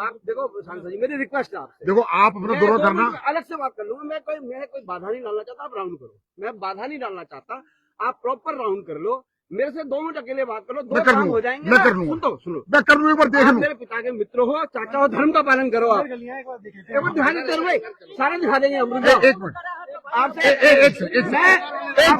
आप देखो सांसद जी, मेरी रिक्वेस्ट है आपसे, देखो आप अपना दौरा करना, अलग से बात कर लूंगा। मैं कोई बाधा नहीं डालना चाहता, आप राउंड करो। मैं बाधा नहीं डालना चाहता, आप प्रॉपर राउंड कर लो। मेरे से 2 मिनट अकेले बात करो, 2 काम हो जाएंगे। मैं कर लूंगा, सुनो, मैं कर लूंगा। एक बार देख लूं, मेरे पिता के मित्र हो, चाचा हो, धर्म का पालन करो। आप एक बार ध्यान देते रहो, सारे दिखा देंगे अमृत। एक मिनट आपसे एक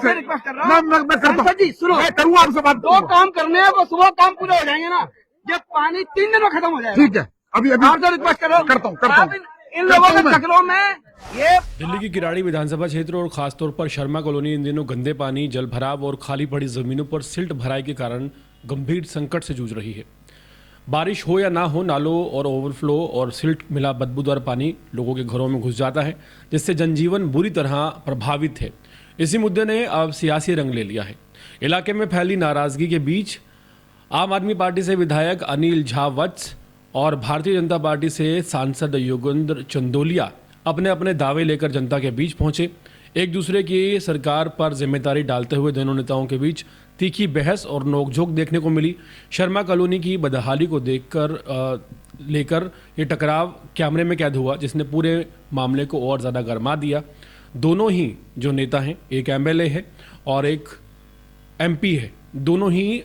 रिक्वेस्ट कर रहा हूँ, मैं करता हूँ जी सुनो, मैं करूँगा आपसे बात। 2 काम करने हैं, वो सुबह काम पूरे हो जाएंगे ना। जब पानी 3 दिन में खत्म हो जाएगा। ठीक है, अभी आपसे रिक्वेस्ट कर रहा हूँ, करता हूँ आप इन लोगों के चक्रों में ये दिल्ली की किराड़ी विधानसभा क्षेत्र और खासतौर पर शर्मा कॉलोनी इन दिनों गंदे पानी, जल भराव और खाली पड़ी जमीनों पर सिल्ट भराई के कारण गंभीर संकट से जूझ रही है। बारिश हो या ना हो, नालों और ओवरफ्लो और सिल्ट मिला बदबूदार पानी लोगों के घरों में घुस जाता है, जिससे जनजीवन बुरी तरह प्रभावित है। इसी मुद्दे ने अब सियासी रंग ले लिया है। इलाके में फैली नाराजगी के बीच आम आदमी पार्टी से विधायक अनिल झा वत्स और भारतीय जनता पार्टी से सांसद योगेंद्र चंदोलिया अपने अपने दावे लेकर जनता के बीच पहुंचे। एक दूसरे की सरकार पर जिम्मेदारी डालते हुए दोनों नेताओं के बीच तीखी बहस और नोकझोंक देखने को मिली। शर्मा कॉलोनी की बदहाली को लेकर ये टकराव कैमरे में कैद हुआ, जिसने पूरे मामले को और ज़्यादा गरमा दिया। दोनों ही जो नेता हैं, एक एमएलए है और एक एमपी है, दोनों ही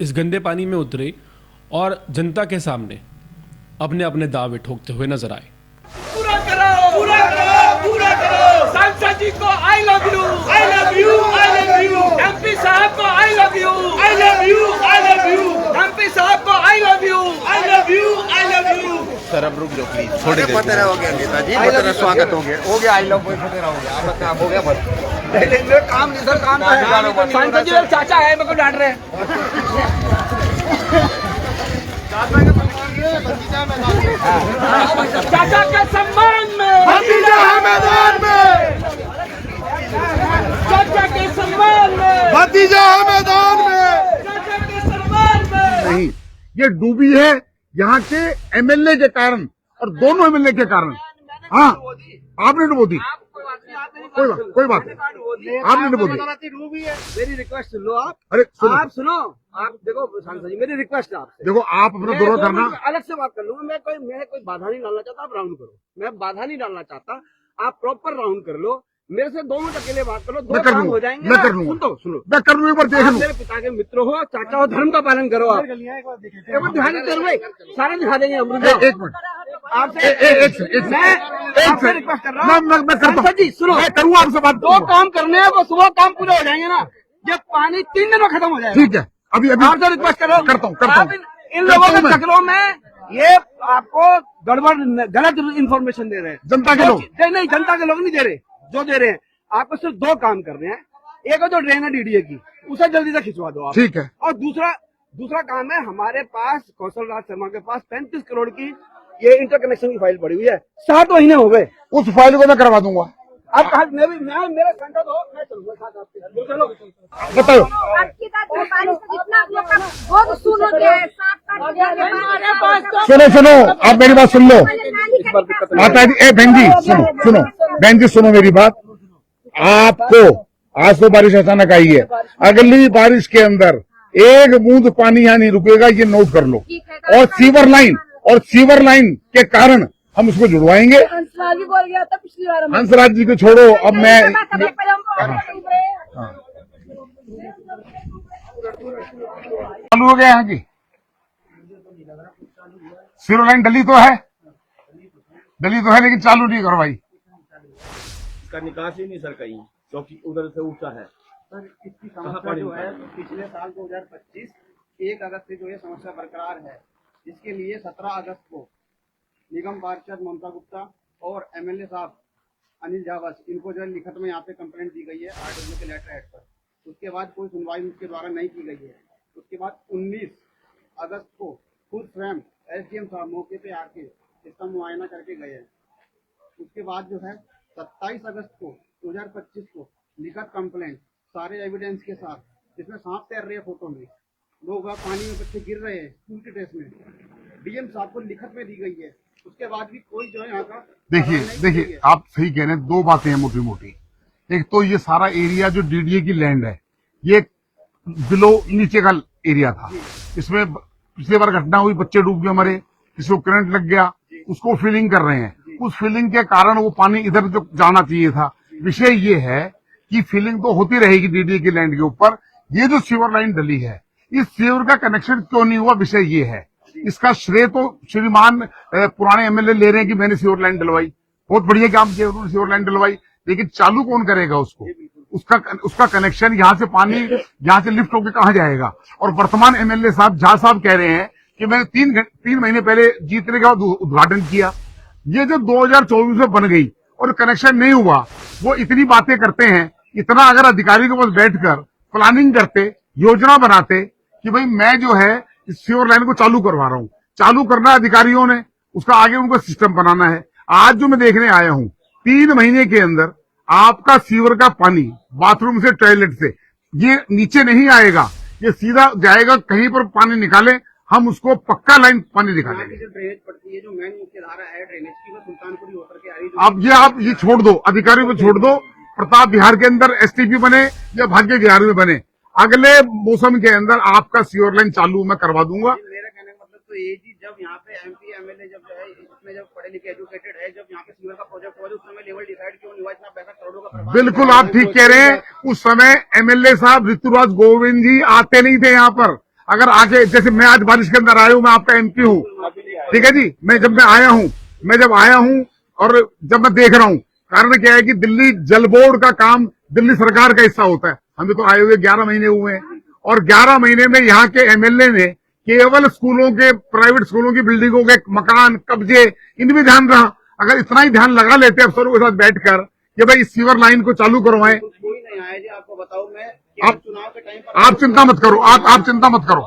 इस गंदे पानी में उतरे और जनता के सामने अपने अपने दावे ठोकते हुए नजर आए। पूरा करो, पूरा करो, पूरा करो। सांसद जी को I love you, I love you, I love you. MP साहब को I love you, I love you, I love you. MP साहब को I love you, I love you, I love you. Sir अब रुक जाओ प्लीज, थोड़ी देर पतेरा हो गया नेताजी, पतेरा स्वागत हो गया आई लव पतेरा हो गया, अब काम हो गया बस। काम इधर काम है, सांसद जी चाचा है, मेरे को डांट रहे हैं। चाचा के सम्मान में, भतीजा है मैदान में, चाचा के सम्मान में, भतीजा है मैदान में, चाचा के सम्मान में। नहीं, ये डूबी है यहाँ के एमएलए के कारण और दोनों एमएलए के कारण। हाँ, आपने डुबो दी, कोई बात नहीं, आपने डुबो दी। मेरी रिक्वेस्ट सुन लो आप। अरे आप सुनो, आप देखो सांसद जी, मेरी रिक्वेस्ट है आपसे, देखो आप अपना दौरा करना, अलग से बात कर लूंगा। मैं कोई बाधा नहीं डालना चाहता, आप राउंड करो। मैं बाधा नहीं डालना चाहता, आप प्रॉपर राउंड कर लो। मेरे से 2 मिनट अकेले बात करो, 2 काम हो जाएंगे। मैं कर लूंगा, सुनो, मैं कर लूंगा। एक बार देख लूं, मेरे पिता के मित्र हो, चाचा हो, धर्म का पालन करो। आप एक बार ध्यान देते रहो, सारे दिखा देंगे अमृत। एक मिनट आपसे रिक्वेस्ट कर रहा हूँ, मैं करता हूँ, सांसद जी सुनो, मैं करूँगा आपसे बात। 2 काम करने हैं, वो सुबह काम पूरे हो जाएंगे ना। जब पानी 3 दिन में खत्म हो जाएगा। ठीक है, अभी आपसे रिक्वेस्ट कर रहा हूँ, करता हूँ आप इन लोगों के चक्रों में ये आपको गड़बड़ गलत इन्फॉर्मेशन दे रहे हैं। जनता के लोग नहीं, जनता के लोग नहीं दे रहे, जो दे रहे हैं आपको सिर्फ 2 काम करने हैं। एक है जो ड्रेन है डीडीए की, उसे जल्दी से खिंचवा दो आप। ठीक है, और दूसरा काम है, हमारे पास कौशल राज शर्मा के पास 35 करोड़ की ये इंटरकनेक्शन की फाइल पड़ी हुई है। 7 महीने हो गए, उस फाइल को मैं करवा दूंगा। अब कहा मेरा संकट हो, मैं चलूंगा साथ आपके। चलो बताओ, सुनो, आप मेरी बात सुन लो। माता जी, बहन जी सुनो, बहन जी सुनो मेरी बात। आपको आज तो बारिश अचानक आई है, अगली बारिश के अंदर एक बूंद पानी यहाँ नहीं रुकेगा, ये नोट कर लो। और सीवर लाइन के कारण हम उसको जुड़वाएंगे। हंसराज भी बोल गया था पिछली बार। हंसराज जी को छोड़ो, अब मैं चालू हो गया यहाँ की सीवर लाइन डली तो है, लेकिन चालू नहीं करवाई। इसका निकास ही नहीं सर कहीं, क्योंकि उधर से ऊंचा है। सर इसकी समस्या जो है पिछले साल 2025 1 अगस्त से जो ये समस्या बरकरार है, जिसके लिए 17 अगस्त को निगम पार्षद ममता गुप्ता और एमएलए साहब अनिल झा वत्स, इनको जो है लिखित में यहाँ पे कंप्लेंट दी गई है आरडब्ल्यू के लेटर हेड पर। उसके बाद कोई सुनवाई उसके द्वारा नहीं की गई है। उसके बाद 19 अगस्त को खुद स्वयं एसडीएम साहब मौके पे आके इसका मुआयना करके गए हैं। उसके बाद जो है 27 अगस्त को 2025 को लिखित कंप्लेंट सारे एविडेंस के साथ, जिसमें सांप तैर रहे हैं, फोटो में लोग पानी में बच्चे गिर रहे हैं स्कूल के ड्रेस में, डीएम साहब को लिखित में दी गई है। उसके बाद भी कोई जो है यहाँ का देखिए आप सही कह रहे हैं। 2 बातें हैं मोटी मोटी। एक तो ये सारा एरिया जो डीडीए की लैंड है, ये बिलो नीचे का एरिया था। इसमें पिछली बार घटना हुई, बच्चे डूब गए हमारे, किसी को करंट लग गया, उसको फिलिंग कर रहे हैं। उस फिलिंग के कारण वो पानी इधर जो जाना चाहिए था। विषय ये है कि फिलिंग तो होती रहेगी डीडीए की लैंड के ऊपर। ये जो सीवर लाइन डली है, इस सीवर का कनेक्शन क्यों नहीं हुआ, विषय ये है। इसका श्रेय तो श्रीमान पुराने एमएलए ले रहे हैं कि मैंने सीवर लाइन डलवाई, बहुत बढ़िया काम किया उन्होंने, सीवर लाइन डलवाई, लेकिन चालू कौन करेगा उसको? उसका कनेक्शन यहाँ से पानी यहाँ से लिफ्ट होकर कहाँ जाएगा? और वर्तमान एमएलए साहब झा साहब कह रहे हैं कि मैंने 3 महीने पहले जीतने के बाद उद्घाटन किया। ये जो 2024 में बन गई और कनेक्शन नहीं हुआ, वो इतनी बातें करते हैं। इतना अगर अधिकारी के पास बैठकर प्लानिंग करते, योजना बनाते कि भाई मैं जो है इस सीवर लाइन को चालू करवा रहा हूं, चालू करना अधिकारियों ने, उसका आगे उनको सिस्टम बनाना है। आज जो मैं देखने आया हूं, 3 महीने के अंदर आपका सीवर का पानी बाथरूम से, टॉयलेट से, ये नीचे नहीं आएगा, ये सीधा जाएगा कहीं पर पानी निकाले, हम उसको पक्का लाइन पानी निकालेंगे। जो ड्रेनेज पड़ती है, जो मेन मुख्य धारा है ड्रेनेज की, वो सुल्तानपुरी होकर के आ रही है। आप ये छोड़ दो, अधिकारियों को छोड़ दो। प्रताप विहार के अंदर एसटीपी बने या भाग्य विहार में बने, अगले मौसम के अंदर आपका सीवर लाइन चालू मैं करवा दूंगा। मेरा कहने का मतलब तो ये जी, जब यहाँ पे एमपी एमएलए जब जो है इसमें जब पढ़े लिखे एजुकेटेड है, जब यहाँ पे सीवर का प्रोजेक्ट हुआ, उस समय लेवल डिसाइड क्यों नहीं हुआ? इतना पैसा करोड़ों का प्रभाव। बिल्कुल आप ठीक कह रहे हैं। उस समय एमएलए साहब ऋतुराज गोविंद जी आते नहीं थे यहाँ पर। अगर आगे, जैसे मैं आज बारिश के अंदर आया हूँ, मैं आपका एमपी हूँ, ठीक है जी, जब मैं आया हूँ और जब मैं देख रहा हूँ, कारण क्या है कि दिल्ली जल बोर्ड का काम दिल्ली सरकार का हिस्सा होता है। हमें तो आए हुए 11 महीने हुए हैं, और 11 महीने में यहाँ के एमएलए ने केवल स्कूलों के, प्राइवेट स्कूलों की बिल्डिंगों के मकान, कब्जे, इनमें ध्यान रहा। अगर इतना ही ध्यान लगा लेते अफसरों के साथ बैठकर कि भाई इस सीवर लाइन को चालू करवाएं। कोई नहीं आया जी, आपको बताऊं मैं, आप चुनाव के टाइम पर आप चिंता मत करो, आप चिंता मत करो,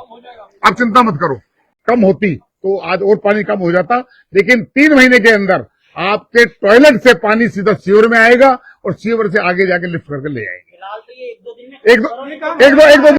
आप चिंता मत करो। कम होती तो आज और पानी कम हो जाता, लेकिन 3 महीने के अंदर आपके टॉयलेट से पानी सीधा सीवर में आएगा और सीवर से आगे जाके लिफ्ट करके ले आएंगे। फिलहाल तो ये 1-2 दिन में एक दो